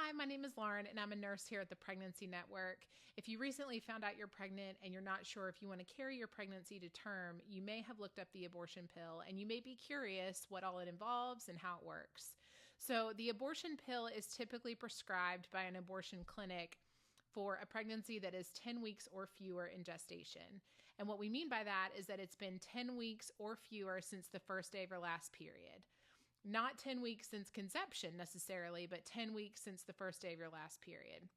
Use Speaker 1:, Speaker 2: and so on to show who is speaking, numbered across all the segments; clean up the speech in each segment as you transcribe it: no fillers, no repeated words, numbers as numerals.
Speaker 1: Hi, my name is Lauren, and I'm a nurse here at the Pregnancy Network. If you recently found out you're pregnant and you're not sure if you want to carry your pregnancy to term, you may have looked up the abortion pill and you may be curious what all it involves and how it works. So, the abortion pill is typically prescribed by an abortion clinic for a pregnancy that is 10 weeks or fewer in gestation. And what we mean by that is that it's been 10 weeks or fewer since the first day of your last period. Not 10 weeks since conception necessarily, but 10 weeks since the first day of your last period.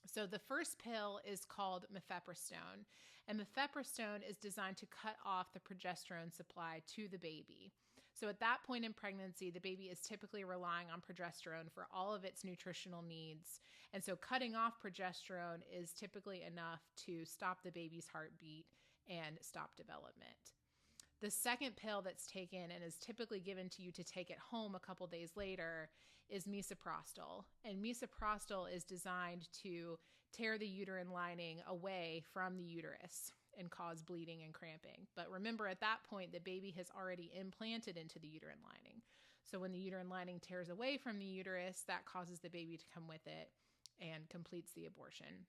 Speaker 1: So the first pill is called mifepristone, and mifepristone is designed to cut off the progesterone supply to the baby. So at that point in pregnancy, the baby is typically relying on progesterone for all of its nutritional needs. And so cutting off progesterone is typically enough to stop the baby's heartbeat and stop development. The second pill that's taken and is typically given to you to take at home a couple days later is misoprostol. And misoprostol is designed to tear the uterine lining away from the uterus and cause bleeding and cramping. But remember, at that point, the baby has already implanted into the uterine lining. So when the uterine lining tears away from the uterus, that causes the baby to come with it and completes the abortion.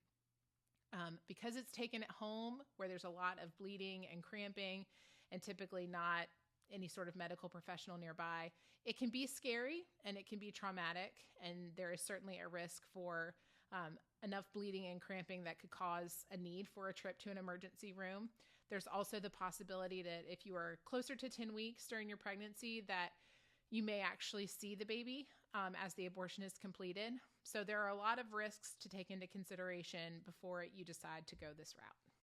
Speaker 1: Because it's taken at home where there's a lot of bleeding and cramping and typically not any sort of medical professional nearby, it can be scary and it can be traumatic. And there is certainly a risk for enough bleeding and cramping that could cause a need for a trip to an emergency room. There's also the possibility that if you are closer to 10 weeks during your pregnancy, that you may actually see the baby as the abortion is completed. So there are a lot of risks to take into consideration before you decide to go this route.